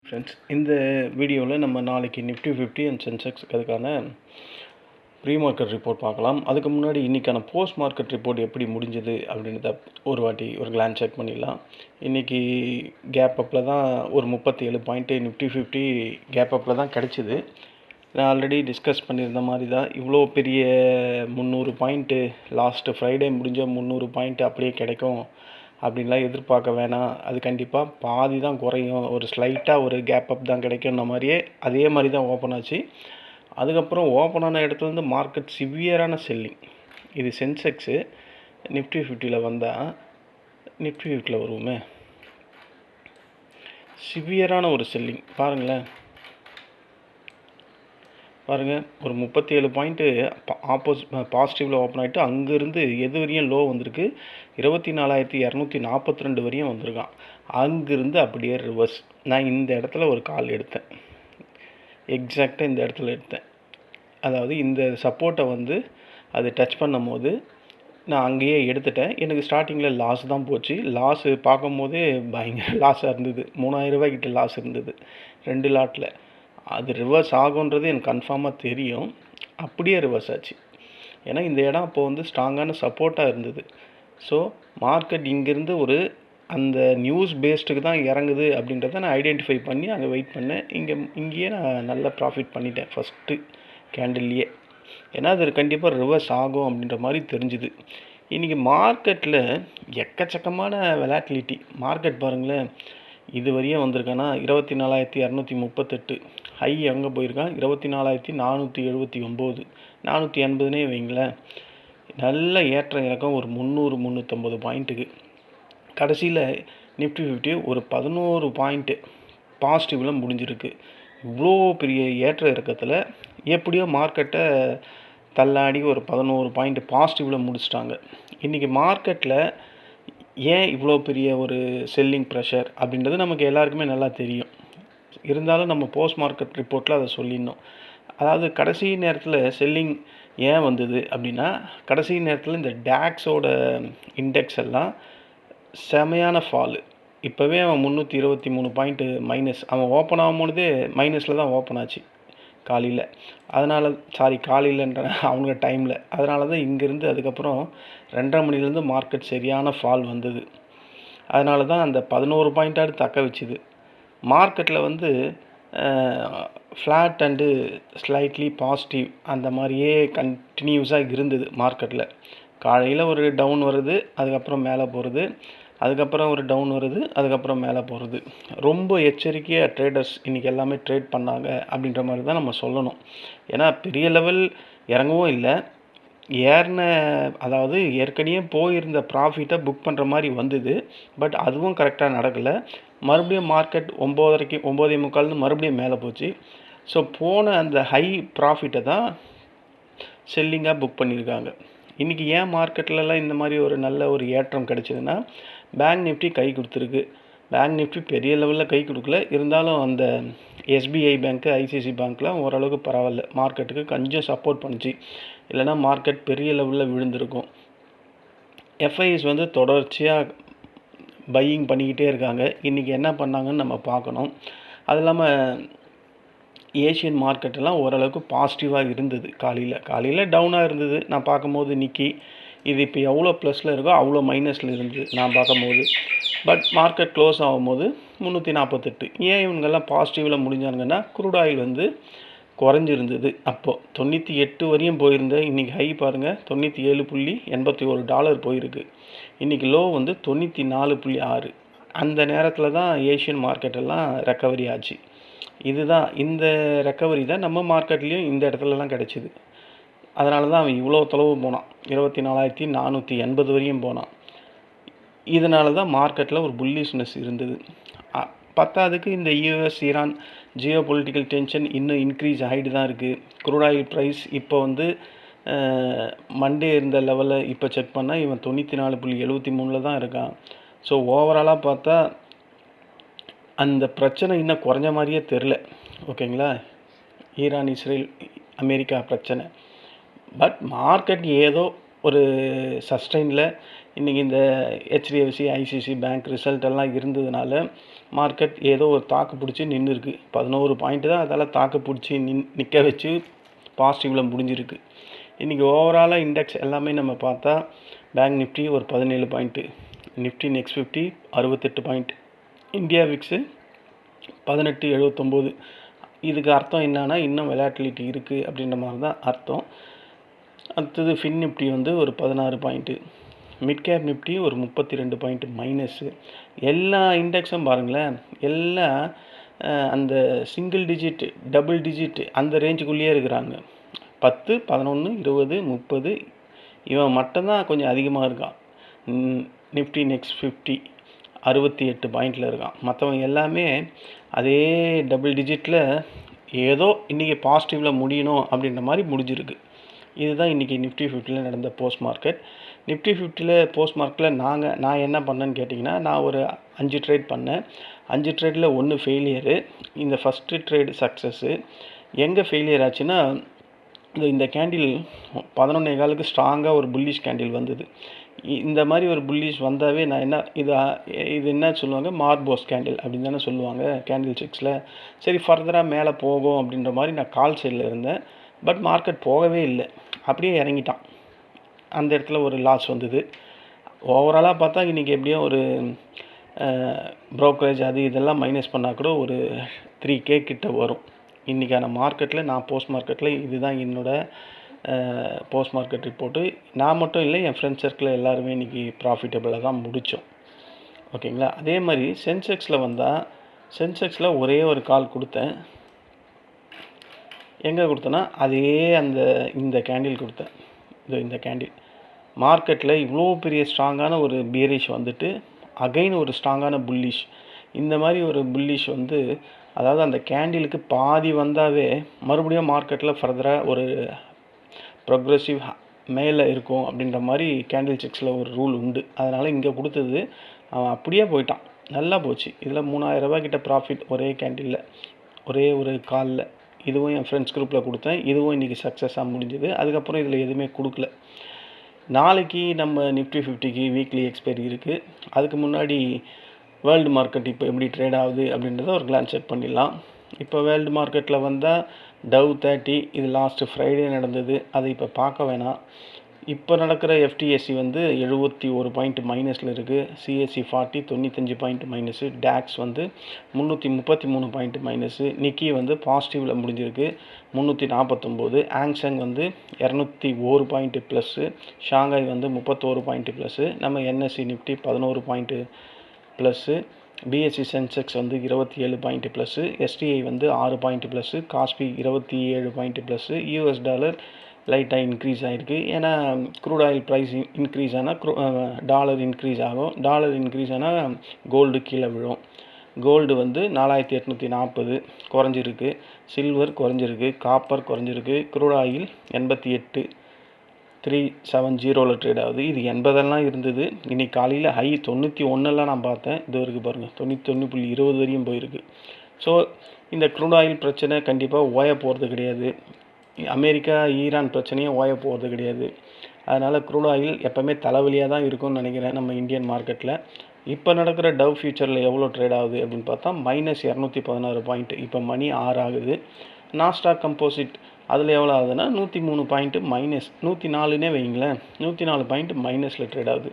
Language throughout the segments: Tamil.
ஃப்ரெண்ட்ஸ், இந்த வீடியோவில் நம்ம நாளைக்கு நிஃப்டி 50 அண்ட் சென்செக்ஸ் அதுக்கான ப்ரீ மார்க்கெட் ரிப்போர்ட் பார்க்கலாம். அதுக்கு முன்னாடி இன்றைக்கான போஸ்ட் மார்க்கெட் ரிப்போர்ட் எப்படி முடிஞ்சது அப்படின்றத ஒரு கிளான்ஸ் செக் பண்ணிடலாம். இன்றைக்கி கேப் அப்பில் தான் ஒரு 37 பாயிண்ட்டு நிஃப்டி 50 கேப் அப்பில் தான் கிடச்சிது. நான் ஆல்ரெடி டிஸ்கஸ் பண்ணியிருந்த மாதிரி தான் இவ்வளோ பெரிய 300 பாயிண்ட்டு லாஸ்ட்டு ஃப்ரைடே முடிஞ்ச 300 பாயிண்ட்டு அப்படியே கிடைக்கும் அப்படின்லாம் எதிர்பார்க்க வேணாம். அது கண்டிப்பாக பாதி தான் குறையும், ஒரு ஸ்லைட்டாக ஒரு கேப் அப் தான் கிடைக்கும்ன மாதிரியே அதே மாதிரி தான் ஓப்பன் ஆச்சு. அதுக்கப்புறம் ஓப்பன் ஆன இடத்துலேருந்து மார்க்கெட் சிவியரான செல்லிங். இது சென்செக்ஸு. நிஃப்டி 50ல் வந்தால் நிஃப்டி 50ல் வருவோமே, சிவியரான ஒரு செல்லிங் பாருங்களேன். பாருங்கள், ஒரு 37 பாயிண்ட்டு பாசிட்டிவில் ஓப்பன் ஆகிட்டு அங்கேருந்து எது வரையும் லோ வந்திருக்கு, 24,242 வரையும் வந்திருக்கான். அங்கேருந்து அப்படியே ரிவர்ஸ். நான் இந்த இடத்துல ஒரு கால் எடுத்தேன், எக்ஸாக்டாக இந்த இடத்துல எடுத்தேன். அதாவது இந்த சப்போர்ட்டை அது டச் பண்ணும் போது நான் அங்கேயே எடுத்துட்டேன். எனக்கு ஸ்டார்டிங்கில் லாஸ் தான் போச்சு. லாஸு பார்க்கும்போதே பயங்கர லாஸாக இருந்தது. 3000 ரூபாய்க்கிட்ட லாஸ் இருந்தது 2 லாட்டில். அது ரிவர்ஸ் ஆகுன்றது எனக்கு கன்ஃபார்மாக தெரியும். அப்படியே ரிவர்ஸ் ஆச்சு. ஏன்னா இந்த இடம் அப்போது ஸ்ட்ராங்கான சப்போர்ட்டாக இருந்தது. ஸோ மார்க்கெட் இங்கேருந்து அந்த நியூஸ் பேஸ்டுக்கு தான் இறங்குது அப்படின்றத நான் ஐடென்டிஃபை பண்ணி அங்கே வெயிட் பண்ணேன். இங்கேயே நான் நல்லா ப்ராஃபிட் பண்ணிட்டேன் ஃபஸ்ட்டு கேண்டில்லையே. ஏன்னா அது கண்டிப்பாக ரிவர்ஸ் ஆகும் அப்படின்ற மாதிரி தெரிஞ்சுது. இன்றைக்கி மார்க்கெட்டில் எக்கச்சக்கமான வெலாட்டிலிட்டி. மார்க்கெட் பாருங்களேன், இது வரையும் வந்திருக்கானா 24,238. ஹை எங்கே போயிருக்கான் 24,479, 480னே வைங்களேன். நல்ல ஏற்ற இறக்கம் ஒரு 300-350 பாயிண்ட்டுக்கு. கடைசியில் நிஃப்டி 50 ஒரு 11 பாயிண்ட்டு பாசிட்டிவில் முடிஞ்சிருக்கு. இவ்வளோ பெரிய ஏற்ற இறக்கத்தில் எப்படியோ மார்க்கெட்டை தள்ளாடி ஒரு 11 பாயிண்ட் பாசிட்டிவில் முடிச்சிட்டாங்க. இன்றைக்கி மார்க்கெட்டில் ஏன் இவ்வளோ பெரிய ஒரு செல்லிங் ப்ரெஷர் அப்படின்றது நமக்கு எல்லாருக்குமே நல்லா தெரியும். இருந்தாலும் நம்ம போஸ்ட் மார்க்கெட் ரிப்போர்ட்டில் அதை சொல்லிடணும். அதாவது கடைசி நேரத்தில் செல்லிங் ஏன் வந்தது அப்படின்னா, கடைசி நேரத்தில் இந்த டாக்ஸோட இண்டெக்ஸ் எல்லாம் செமையான ஃபாலு. இப்போவே அவன் 323 பாயிண்ட்டு மைனஸ். அவன் ஓப்பன் ஆகும்போதே மைனஸில் தான் ஓப்பன் ஆச்சு காலையில். காலையிலன்ற அவங்க டைமில். அதனால தான் இங்கேருந்து அதுக்கப்புறம் 2:30 மணிலேருந்து மார்க்கெட் சரியான ஃபால் வந்தது. அதனால தான் அந்த 11 பாயிண்ட்டாவது தக்க வச்சுது. மார்க்கெட்டில் ஃப்ளாட் அண்டு ஸ்லைட்லி பாசிட்டிவ் அந்த மாதிரியே கண்டினியூஸாக இருந்தது. மார்க்கெட்டில் காலையில் ஒரு டவுன் வருது, அதுக்கப்புறம் மேலே போகிறது, அதுக்கப்புறம் ஒரு டவுன் வருது, அதுக்கப்புறம் மேலே போகிறது. ரொம்ப எச்சரிக்கையாக ட்ரேடர்ஸ் இன்றைக்கி எல்லாமே ட்ரேட் பண்ணாங்க அப்படின்ற மாதிரி தான் நம்ம சொல்லணும். ஏன்னா பெரிய லெவல் இறங்கவும் இல்லை, அதாவது ஏற்கனவே போயிருந்த ப்ராஃபிட்டை புக் பண்ணுற மாதிரி வந்தது. பட் அதுவும் கரெக்டாக நடக்கலை. மறுபடியும் மார்க்கெட் 9:30 9:45 மறுபடியும் மேலே போச்சு. ஸோ போன அந்த ஹை ப்ராஃபிட்டை தான் செல்லிங்காக புக் பண்ணியிருக்காங்க. இன்றைக்கி ஏன் மார்க்கெட்லலாம் இந்த மாதிரி ஒரு நல்ல ஒரு ஏற்றம் கிடச்சிதுன்னா, பேங்க் நிஃப்டி கை கொடுத்துருக்கு. பேங்க் நிஃப்டி பெரிய லெவலில் கை கொடுக்கல, இருந்தாலும் அந்த எஸ்பிஐ பேங்க்கு, ஐசிஐசி பேங்க்லாம் ஓரளவுக்கு பரவாயில்ல, மார்க்கெட்டுக்கு கொஞ்சம் சப்போர்ட் பண்ணிச்சு. இல்லைனா மார்க்கெட் பெரிய லெவலில் விழுந்திருக்கும். எஃப்ஐஸ் தொடர்ச்சியாக பையிங் பண்ணிக்கிட்டே இருக்காங்க. இன்றைக்கி என்ன பண்ணாங்கன்னு நம்ம பார்க்கணும். அது இல்லாமல் ஏஷியன் மார்க்கெட்டெல்லாம் ஓரளவுக்கு பாசிட்டிவாக இருந்தது. காலையில் டவுனாக இருந்தது நான் பார்க்கும்போது. நிக்கி இது இப்போ எவ்வளோ ப்ளஸில் இருக்கோ அவ்வளோ மைனஸில் இருந்தது நான் பார்க்கும்போது. பட் மார்க்கெட் க்ளோஸ் ஆகும்போது 348. ஏன் இவங்கெல்லாம் பாசிட்டிவில் முடிஞ்சாங்கன்னா, க்ரூட் ஆயில் குறைஞ்சிருந்தது. அப்போது 98 வரையும் போயிருந்த இன்றைக்கி ஹை பாருங்கள், $97.81 போயிருக்கு. இன்றைக்கி லோ 94.6. அந்த நேரத்தில் தான் ஏஷியன் மார்க்கெட்டெல்லாம் ரெக்கவரி ஆச்சு. இதுதான் இந்த ரெக்கவரி தான் நம்ம மார்க்கெட்லேயும் இந்த இடத்துலலாம் கிடச்சிது. அதனால தான் அவன் இவ்வளோ தொலைவு போனான், 24,480 வரையும் போனான். இதனால தான் மார்க்கெட்டில் ஒரு புல்லிஷ்னஸ் இருந்தது. பத்தாவதுக்கு இந்த US Iran Jio political tension இன்னும் இன்க்ரீஸ் ஆகிட்டு தான் இருக்குது. க்ரூட் ஆயில் ப்ரைஸ் இப்போ மண்டே இருந்த லெவலில் இப்போ செக் பண்ணால் இவன் 94.73 தான் இருக்கான். ஸோ ஓவராலாக பார்த்தா அந்த பிரச்சனை இன்னும் குறைஞ்ச மாதிரியே தெரில. ஓகேங்களா, ஈரான் இஸ்ரேல் அமெரிக்கா பிரச்சனை. பட் மார்க்கெட் ஏதோ ஒரு சஸ்டெயினில் இன்றைக்கி இந்த HDFC ஐசிசி பேங்க் ரிசல்ட் எல்லாம் இருந்ததுனால மார்க்கெட் ஏதோ ஒரு தாக்கு பிடிச்சி நின்று இருக்குது. 11 பாயிண்ட் தான் அதால் தாக்கு பிடிச்சி நிற்க வச்சு பாசிட்டிவில் முடிஞ்சிருக்கு. இன்றைக்கி ஓவராலாக இண்டெக்ஸ் எல்லாமே நம்ம பார்த்தா பேங்க் நிஃப்டி ஒரு 17 point, Nifty next 50 68 point, India VIX 1879. இதுக்கு அர்த்தம் என்னன்னா இன்னும் வெலாட்டிலிட்டி இருக்குது அப்படின்ற மாதிரி தான் அர்த்தம். அடுத்தது ஃபின் நிஃப்டி வந்து ஒரு 16 பாயிண்ட்டு, மிட் கேப் நிஃப்டி ஒரு 32 பாயிண்ட் மைனஸு. எல்லா இண்டெக்ஸும் பாருங்களேன், எல்லாம் அந்த சிங்கிள் டிஜிட் டபுள் டிஜிட் அந்த ரேஞ்சுக்குள்ளேயே இருக்கிறாங்க. 10 11 20 30 இவன் மட்டும்தான் கொஞ்சம் அதிகமாக இருக்கான். நிஃப்டி நெக்ஸ்ட் 50 68 பாயிண்டில் இருக்கான். மற்றவங்க எல்லாமே அதே டபுள் டிஜிட்டில் ஏதோ இன்றைக்கி பாசிட்டிவில் முடியணும் அப்படின்ற மாதிரி முடிஞ்சிருக்கு. இதுதான் இன்றைக்கி நிஃப்டி 50ல் நடந்த போஸ்ட் மார்க்கெட். நிஃப்டி 50ல் போஸ்ட் மார்க்கெட்டில் நான் என்ன பண்ணேன்னு கேட்டிங்கன்னா, நான் ஒரு 5 ட்ரேட் பண்ணேன். 5 ட்ரேடில் 1 ஃபெயிலியரு. இந்த ஃபஸ்ட்டு ட்ரேடு சக்ஸஸ்ஸு. எங்கே ஃபெயிலியர் ஆச்சுன்னா, இந்த கேண்டில் 11:15க்கு ஸ்ட்ராங்காக ஒரு புல்லிஷ் கேண்டில் வந்தது. இந்த மாதிரி ஒரு புல்லிஷ் வந்தாவே நான் இது என்ன சொல்லுவாங்க, மார்போஸ் கேண்டில் அப்படின்னு தானே சொல்லுவாங்க கேண்டில் சிக்ஸில். சரி ஃபர்தராக மேலே போகும் அப்படின்ற மாதிரி நான் கால் சைடில் இருந்தேன். பட் மார்க்கெட் போகவே இல்லை, அப்படியே இறங்கிட்டான். அந்த இடத்துல ஒரு லாஸ் வந்தது. ஓவராலாக பார்த்தா இன்றைக்கி எப்படியும் ஒரு ப்ரோக்கரேஜ் அது இதெல்லாம் மைனஸ் பண்ணால் கூட ஒரு 3K கிட்ட வரும். இன்றைக்கான மார்க்கெட்டில் நான் போஸ்ட் மார்க்கெட்டில் இதுதான் என்னோடய போஸ்ட் மார்க்கெட் ரிப்போர்ட்டு. நான் மட்டும் இல்லை, என் ஃப்ரெண்ட்ஸ் சர்க்கிளில் எல்லாருமே இன்றைக்கி ப்ராஃபிட்டபிளாக தான் முடித்தோம். ஓகேங்களா. அதே மாதிரி சென்செக்ஸில் வந்தால், சென்செக்ஸில் ஒரே ஒரு கால் கொடுத்தேன். எங்கே கொடுத்தேன்னா அதே இந்த கேண்டில் கொடுத்தேன். இந்த கேண்டில் மார்க்கெட்டில் இவ்வளோ பெரிய ஸ்ட்ராங்கான ஒரு பியரிஷ் வந்துட்டு அகைன் ஒரு ஸ்ட்ராங்கான புல்லிஷ். இந்த மாதிரி ஒரு புல்லிஷ் வந்து, அதாவது அந்த கேண்டிலுக்கு பாதி வந்தாவே மறுபடியும் மார்க்கெட்டில் ஃபர்தராக ஒரு ப்ரொக்ரெசிவ் மேலே இருக்கும் அப்படின்ற மாதிரி கேண்டில் சிக்ஸில் ஒரு ரூல் உண்டு. அதனால் இங்கே கொடுத்தது அவன் அப்படியே போயிட்டான், நல்லா போச்சு. இதில் 3000 ரூபா கிட்ட ப்ராஃபிட் ஒரே கேண்டிலில், ஒரே ஒரு காலில். இதுவும் என் ஃப்ரெண்ட்ஸ் குரூப்பில் கொடுத்தேன். இதுவும் இன்றைக்கி சக்ஸஸாக முடிஞ்சுது. அதுக்கப்புறம் இதில் எதுவுமே கொடுக்கல. நாளைக்கு நம்ம நிஃப்டி 50க்கு வீக்லி எக்ஸ்பைரி இருக்குது. அதுக்கு முன்னாடி வேர்ல்டு மார்க்கெட் இப்போ எப்படி ட்ரேட் ஆகுது அப்படின்றத ஒரு கிளான்ஸ் செக் பண்ணிடலாம். இப்போ வேர்ல்டு மார்க்கெட்டில் வந்தால் டவ் 30 இது லாஸ்ட்டு ஃப்ரைடே நடந்தது, அதை இப்போ பார்க்க வேணாம். இப்போ நடக்கிற FTSE வந்து 71 பாயிண்ட் மைனஸில் இருக்குது. CAC 40 95 point minus. டேக்ஸ் வந்து 333 பாயிண்ட் மைனஸு. நிக்கி வந்து பாசிட்டிவில் முடிஞ்சிருக்கு 349. ஆங்சங் வந்து 201 பாயிண்ட் ப்ளஸ்ஸு. ஷாங்காய் வந்து 31 பாயிண்ட் ப்ளஸ்ஸு. நம்ம NSE Nifty 11 point plus. BSE Sensex வந்து 27 பாயிண்ட் ப்ளஸ்ஸு. STI வந்து 6 point plus. காஸ்பி 27 point plus. US dollar லைட்டாக இன்க்ரீஸ் ஆகிருக்கு. ஏன்னா க்ரூட் ஆயில் ப்ரைஸ் இன்க்ரீஸ் ஆனால் டாலர் இன்க்ரீஸ் ஆகும். டாலர் இன்க்ரீஸ் ஆனால் கோல்டு கீழே விழும். கோல்டு வந்து 4840 குறைஞ்சிருக்கு. சில்வர் குறைஞ்சிருக்கு. காப்பர் குறைஞ்சிருக்கு. க்ரூட் ஆயில் 88,370 ட்ரேட் ஆகுது. இது 80 இருந்தது. இன்றைக்கி காலையில் ஹை 91 நான் பார்த்தேன். இது இருக்குது பாருங்கள், 91.20 வரையும் போயிருக்கு. ஸோ இந்த க்ரூட் ஆயில் பிரச்சனை கண்டிப்பாக ஓய போகிறது கிடையாது. அமெரிக்கா ஈரான் பிரச்சனையும் ஓய போகிறது கிடையாது. அதனால் க்ரூட் ஆயில் எப்போவுமே தலைவலியாக தான் இருக்கும்னு நினைக்கிறேன் நம்ம இந்தியன் மார்க்கெட்டில். இப்போ நடக்கிற டவ் ஃபியூச்சரில் எவ்வளோ ட்ரேட் ஆகுது அப்படின்னு பார்த்தா -216 பாயிண்ட். இப்போ மணி 6 ஆகுது. நாஸ்டாக் கம்போசிட் அதில் எவ்வளோ ஆகுதுன்னா 103 பாயிண்ட்டு மைனஸ், 104னே வைங்களேன், 104 பாயிண்ட் மைனஸில் ட்ரேட் ஆகுது.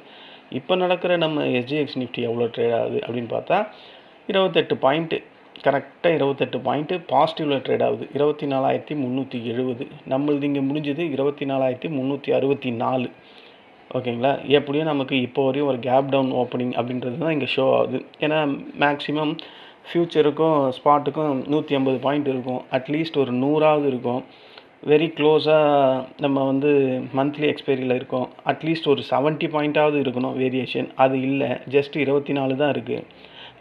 இப்போ நடக்கிற நம்ம SGX நிஃப்டி எவ்வளோ ட்ரேட் ஆகுது அப்படின்னு பார்த்தா 28 பாயிண்ட்டு, கரெக்டாக 28 பாயிண்ட்டு பாசிட்டிவில் ட்ரேட் ஆகுது. 24,370. நம்மளது இங்கே முடிஞ்சது 24,364. ஓகேங்களா. எப்படியும் நமக்கு இப்போ வரையும் ஒரு கேப் டவுன் ஓப்பனிங் அப்படின்றது தான் இங்கே ஷோ ஆகுது. ஏன்னா மேக்ஸிமம் ஃப்யூச்சருக்கும் ஸ்பாட்டுக்கும் 150 பாயிண்ட் இருக்கும். அட்லீஸ்ட் ஒரு 100ஆவது இருக்கும். வெரி க்ளோஸாக நம்ம வந்து மந்த்லி எக்ஸ்பைரியில் இருக்கோம். அட்லீஸ்ட் ஒரு 70 பாயிண்ட்டாவது இருக்கணும் வேரியேஷன். அது இல்லை, ஜஸ்ட் 24 தான் இருக்குது.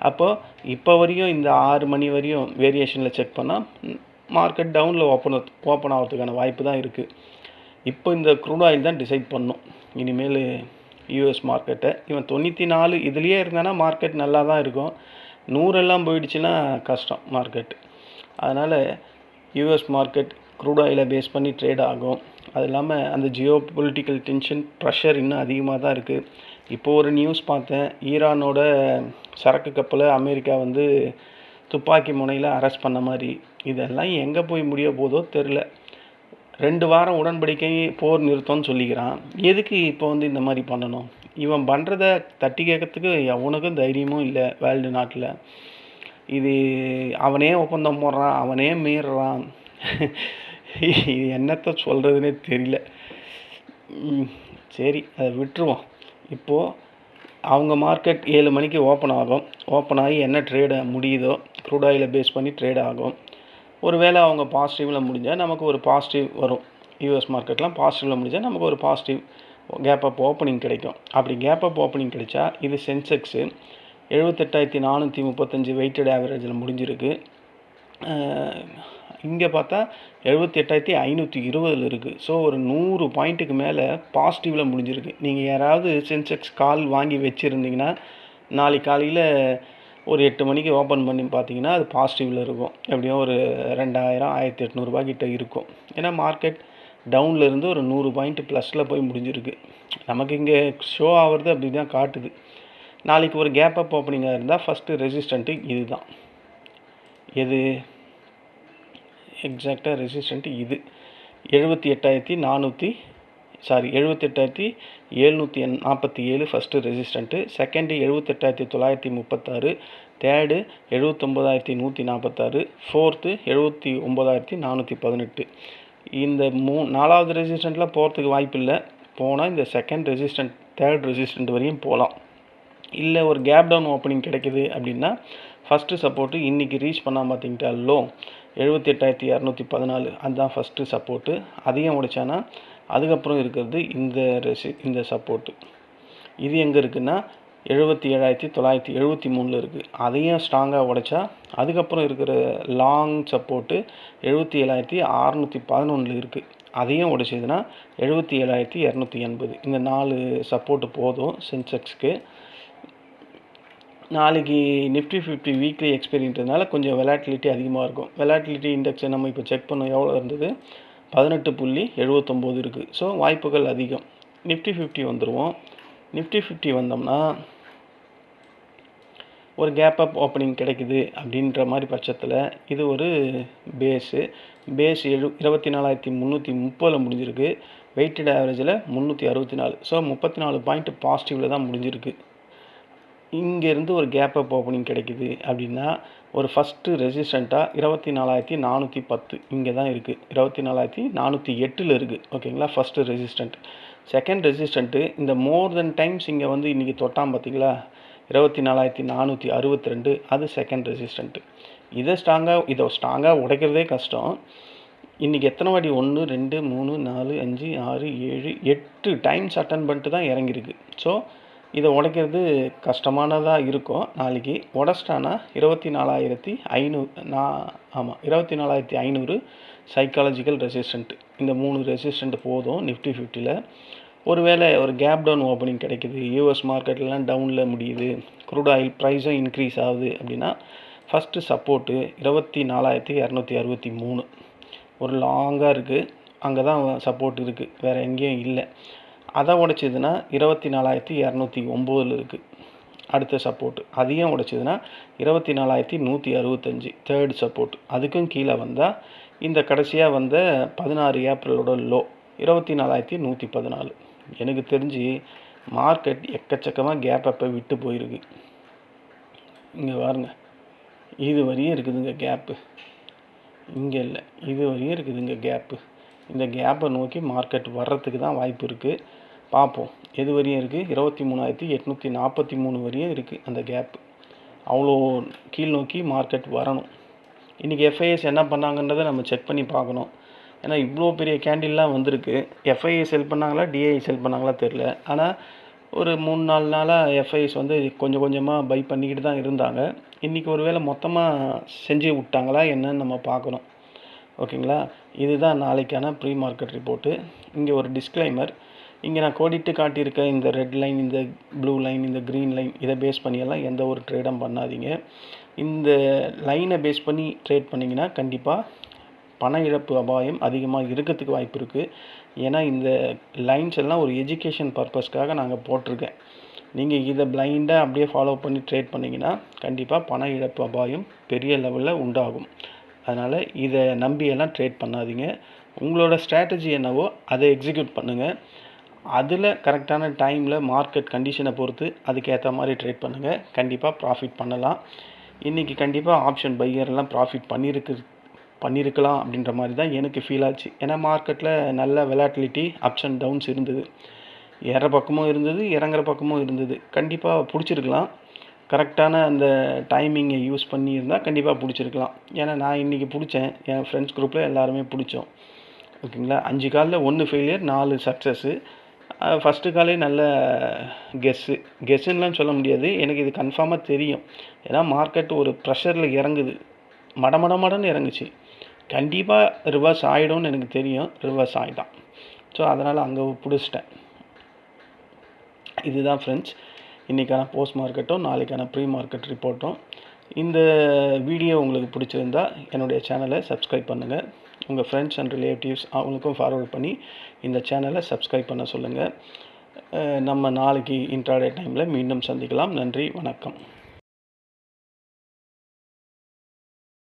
அப்போது இப்போ வரையும் இந்த 6 மணி வரையும் வேரியேஷனில் செக் பண்ணால் மார்க்கெட் டவுனில் ஓப்பன் ஆகிறதுக்கான வாய்ப்பு தான் இருக்குது. இப்போ இந்த க்ரூட் ஆயில் தான் டிசைட் பண்ணும் இனிமேல் US மார்க்கெட்டை. இவன் 94 இதுலேயே இருந்தானா மார்க்கெட் நல்லா தான் இருக்கும். 100 போயிடுச்சுன்னா கஷ்டம் மார்க்கெட். அதனால் US மார்க்கெட் க்ரூட் ஆயிலை பேஸ் பண்ணி ட்ரேட் ஆகும். அது இல்லாமல் அந்த ஜியோ பொலிட்டிக்கல் டென்ஷன் ப்ரெஷர் இன்னும் அதிகமாக தான் இருக்குது. இப்போது ஒரு நியூஸ் பார்த்தேன், ஈரானோட சரக்கு கப்பலை அமெரிக்கா வந்து துப்பாக்கி முனையில் அரெஸ்ட் பண்ண மாதிரி. இதெல்லாம் எங்கே போய் முடிய போதோ தெரில. 2 வாரம் உடன்படிக்கை போர் நிறுத்தம்னு சொல்லிக்கிறான். எதுக்கு இப்போ வந்து இந்த மாதிரி பண்ணணும்? இவன் பண்ணுறத தட்டி கேட்கறதுக்கு எவனுக்கும் தைரியமும் இல்லை வேர்ல்டு நாட்டில். இது அவனே ஒப்பந்தம் போடுறான், அவனே மீறுறான். இது என்னத்தை சொல்கிறதுனே தெரியல. சரி, அதை விட்டுருவோம். இப்போது அவங்க மார்க்கெட் 7 மணிக்கு ஓப்பன் ஆகும். ஓப்பன் ஆகி என்ன ட்ரேடு முடியுதோ க்ரூட் ஆயிலை பேஸ் பண்ணி ட்ரேட் ஆகும். ஒருவேளை அவங்க பாசிட்டிவில் முடிஞ்சால் நமக்கு ஒரு பாசிட்டிவ் வரும். யூஎஸ் மார்க்கெட்லாம் பாசிட்டிவில் முடிஞ்சால் நமக்கு ஒரு பாசிட்டிவ் கேப் அப் ஓப்பனிங் கிடைக்கும். அப்படி கேப் அப் ஓப்பனிங் கிடைச்சா இது சென்செக்ஸு 78,435 வெயிட்டட் ஆவரேஜில் முடிஞ்சிருக்கு. இங்கே பார்த்தா 78,520 இருக்குது. ஸோ ஒரு 100 பாயிண்ட்டுக்கு மேலே பாசிட்டிவில் முடிஞ்சிருக்கு. நீங்கள் யாராவது சென்செக்ஸ் கால் வாங்கி வச்சுருந்தீங்கன்னா நாளைக்கு காலையில் ஒரு 8 மணிக்கு ஓப்பன் பண்ணி பார்த்தீங்கன்னா அது பாசிட்டிவில் இருக்கும். எப்படியும் ஒரு 2000 1800 கிட்ட இருக்கும். ஏன்னா மார்க்கெட் டவுனில் இருந்து ஒரு 100 பாயிண்ட் ப்ளஸில் போய் முடிஞ்சிருக்கு. நமக்கு இங்கே ஷோ ஆகிறது அப்படி தான் காட்டுது. நாளைக்கு ஒரு கேப் அப் ஓப்பனிங்காக இருந்தால் ஃபஸ்ட்டு ரெசிஸ்டண்ட்டு இது தான். எது எக்ஸாக்டாக ரெசிஸ்டண்ட்டு இது 78,747 first resistant, second 78,936, third 79,146, fourth 79,418. இந்த 4வது ரெசிஸ்டண்ட்டில் போகிறதுக்கு வாய்ப்பு இல்லை. போனால் இந்த செகண்ட் ரெசிஸ்டண்ட் தேர்ட் ரெசிஸ்டண்ட் வரையும் போகலாம். இல்லை ஒரு கேப் டவுன் ஓப்பனிங் கிடைக்குது அப்படின்னா ஃபஸ்ட்டு சப்போர்ட்டு இன்றைக்கி ரீச் பண்ணால் பார்த்தீங்கட்டாலோ 78,214 அதுதான் ஃபஸ்ட்டு சப்போர்ட்டு. அதையும் உடைச்சானா அதுக்கப்புறம் இருக்கிறது இந்த சப்போர்ட்டு. இது எங்கே இருக்குன்னா 77,973 இருக்குது. அதையும் ஸ்ட்ராங்காக உடைச்சா அதுக்கப்புறம் இருக்கிற லாங் சப்போர்ட்டு 77,611 இருக்குது. அதையும் உடைச்சதுன்னா 77,280. இந்த 4 சப்போர்ட்டு போதும் சென்செக்ஸ்க்கு. நாளைக்கு நிஃப்டி 50 வீக்லி எக்ஸ்பீரியன்றதுனால கொஞ்சம் வெலாட்டிலிட்டி அதிகமாக இருக்கும். வெலாட்டிலிட்டி இண்டெக்ஸை நம்ம இப்போ செக் பண்ணோம், எவ்வளோ இருந்தது? 18.79 இருக்குது. ஸோ வாய்ப்புகள் அதிகம். நிஃப்டி 50 வந்துடுவோம். நிஃப்டி 50 வந்தோம்னா ஒரு கேப் அப் ஓப்பனிங் கிடைக்குது அப்படின்ற மாதிரி பட்சத்தில் இது ஒரு பேஸ் 24,330 முடிஞ்சிருக்கு. வெயிட்டட் ஆவரேஜில் 364. ஸோ 34 பாயிண்ட் பாசிட்டிவில் தான் முடிஞ்சிருக்கு. இங்கேருந்து ஒரு கேப் அப் ஓப்பனிங் கிடைக்குது அப்படின்னா ஒரு ஃபஸ்ட்டு ரெசிஸ்டண்ட்டாக 24,410 இங்கே தான் இருக்குது. 24,408 இருக்குது. ஓகேங்களா, ஃபஸ்ட்டு ரெசிஸ்டண்ட். செகண்ட் ரெசிஸ்டண்ட்டு இந்த மோர் தென் டைம்ஸ் இங்கே வந்து இன்றைக்கி தொட்டான் பார்த்தீங்களா, 24,462, அது செகண்ட் ரெசிஸ்டண்ட்டு. இதை ஸ்ட்ராங்காக உடைக்கிறதே கஷ்டம். இன்றைக்கி எத்தனை வாட்டி 1 2 3 4 5 6 7 8 டைம்ஸ் அட்டன் பண்ணிட்டு தான் இறங்கியிருக்கு. ஸோ இதை உடைக்கிறது கஷ்டமானதாக இருக்கும். நாளைக்கு உடச்சிட்டானா 24,500 சைக்காலஜிக்கல் ரெசிஸ்டண்ட். இந்த 3 ரெசிஸ்டண்ட் போதும் நிஃப்டி 50ல். ஒருவேளை ஒரு கேப் டவுன் ஓப்பனிங் கிடைக்குது, யூஎஸ் மார்க்கெட்லாம் டவுனில் முடியுது, க்ரூட் ஆயில் ப்ரைஸும் இன்க்ரீஸ் ஆகுது அப்படின்னா ஃபஸ்ட்டு சப்போர்ட்டு 24,263 ஒரு லாங்காக இருக்குது. அங்கே தான் சப்போர்ட் இருக்குது, வேறு எங்கேயும் இல்லை. அதை உடைச்சதுன்னா 24,209 இருக்குது அடுத்த சப்போர்ட்டு. அதையும் உடைச்சதுன்னா 24,165 தேர்ட் சப்போர்ட். அதுக்கும் கீழே வந்தால் இந்த கடைசியாக வந்த 16 ஏப்ரலோட லோ 24,114. எனக்கு தெரிஞ்சு மார்க்கெட் எக்கச்சக்கமாக கேப் அப்போ விட்டு போயிருக்கு. இங்கே பாருங்க, இது வரையும் இருக்குதுங்க கேப்பு. இங்கே இல்லை, இது வரையும் இருக்குதுங்க கேப்பு. இந்த கேப்பை நோக்கி மார்க்கெட் வர்றதுக்கு தான் வாய்ப்பு இருக்குது. பார்ப்போம் எது வரையும் இருக்குது. 23,843 வரையும் இருக்குது அந்த கேப்பு. அவ்வளோ கீழ் நோக்கி மார்க்கெட் வரணும். இன்றைக்கி எஃப்ஐஎஸ் என்ன பண்ணாங்கன்றதை நம்ம செக் பண்ணி பார்க்கணும். ஏன்னா இவ்வளோ பெரிய கேண்டில்லாம் வந்திருக்கு. எஃப்ஐஐ செல் பண்ணாங்களா டிஐ செல் பண்ணாங்களா தெரில. ஆனால் ஒரு 3-4 நாளாக எஃப்ஐஎஸ் வந்து கொஞ்சம் கொஞ்சமாக பை பண்ணிக்கிட்டு தான் இருந்தாங்க. இன்றைக்கி ஒரு வேளை மொத்தமாக செஞ்சு விட்டாங்களா என்னன்னு நம்ம பார்க்கணும். ஓகேங்களா, இதுதான் நாளைக்கான ப்ரீ மார்க்கெட் ரிப்போர்ட்டு. இங்கே ஒரு டிஸ்க்ளைமர், இங்கே நான் கோடிட்டு காட்டியிருக்க இந்த ரெட் லைன், இந்த ப்ளூ லைன், இந்த க்ரீன் லைன், இதை பேஸ் பண்ணியெல்லாம் எந்த ஒரு ட்ரேடும் பண்ணாதீங்க. இந்த லைனை பேஸ் பண்ணி ட்ரேட் பண்ணிங்கன்னா கண்டிப்பாக பண இழப்பு அபாயம் அதிகமாக இருக்கிறதுக்கு வாய்ப்பு இருக்குது. ஏன்னா இந்த லைன்ஸ் எல்லாம் ஒரு எஜுகேஷன் பர்பஸ்க்காக நாங்கள் போட்டிருக்கேன். நீங்கள் இதை பிளைண்டாக அப்படியே ஃபாலோ பண்ணி ட்ரேட் பண்ணிங்கன்னா கண்டிப்பாக பண இழப்பு அபாயம் பெரிய லெவலில் உண்டாகும். அதனால் இதை நம்பியெல்லாம் ட்ரேட் பண்ணாதீங்க. உங்களோட ஸ்ட்ராட்டஜி என்னவோ அதை எக்ஸிக்யூட் பண்ணுங்கள். அதில் கரெக்டான டைமில் மார்க்கெட் கண்டிஷனை பொறுத்து அதுக்கேற்ற மாதிரி ட்ரேட் பண்ணுங்கள். கண்டிப்பாக ப்ராஃபிட் பண்ணலாம். இன்றைக்கி கண்டிப்பாக ஆப்ஷன் பையர்லாம் ப்ராஃபிட் பண்ணியிருக்கலாம் அப்படின்ற மாதிரி தான் எனக்கு ஃபீல் ஆச்சு. ஏன்னா மார்க்கெட்டில் நல்ல வெலாட்டிலிட்டி அப்ஸ் அண்ட் டவுன்ஸ் இருந்தது. ஏற பக்கமும் இருந்தது, இறங்குற பக்கமும் இருந்தது. கண்டிப்பாக பிடிச்சிருக்கலாம். கரெக்டான அந்த டைமிங்கை யூஸ் பண்ணியிருந்தால் கண்டிப்பாக பிடிச்சிருக்கலாம். ஏன்னா நான் இன்றைக்கி பிடிச்சேன். என் ஃப்ரெண்ட்ஸ் குரூப்பில் எல்லாருமே பிடிச்சோம். ஓகேங்களா? 5 காலில் 1 ஃபெயிலியர், 4 சக்ஸஸ்ஸு. ஃபஸ்ட்டு காலே நல்ல கெஸ்ஸுன்னெலாம் சொல்ல முடியாது. எனக்கு இது கன்ஃபார்மாக தெரியும். ஏன்னா மார்க்கெட் ஒரு ப்ரெஷரில் இறங்குது. மடன்னு இறங்குச்சு. கண்டிப்பாக ரிவர்ஸ் ஆகிடும்னு எனக்கு தெரியும். ரிவர்ஸ் ஆகிட்டான். ஸோ அதனால் அங்கே பிடிச்சிட்டேன். இதுதான் ஃப்ரெண்ட்ஸ் இன்றைக்கான போஸ்ட் மார்க்கெட்டும் நாளைக்கான ப்ரீ மார்க்கெட் ரிப்போர்ட்டும். இந்த வீடியோ உங்களுக்கு பிடிச்சிருந்தா என்னுடைய சேனலை சப்ஸ்கிரைப் பண்ணுங்கள். உங்கள் ஃப்ரெண்ட்ஸ் அண்ட் ரிலேட்டிவ்ஸ் அவங்களுக்கும் ஃபார்வர்ட் பண்ணி இந்த சேனலை சப்ஸ்கிரைப் பண்ண சொல்லுங்கள். நம்ம நாளைக்கு இன்ட்ராடே டைமில் மீண்டும் சந்திக்கலாம். நன்றி, வணக்கம்.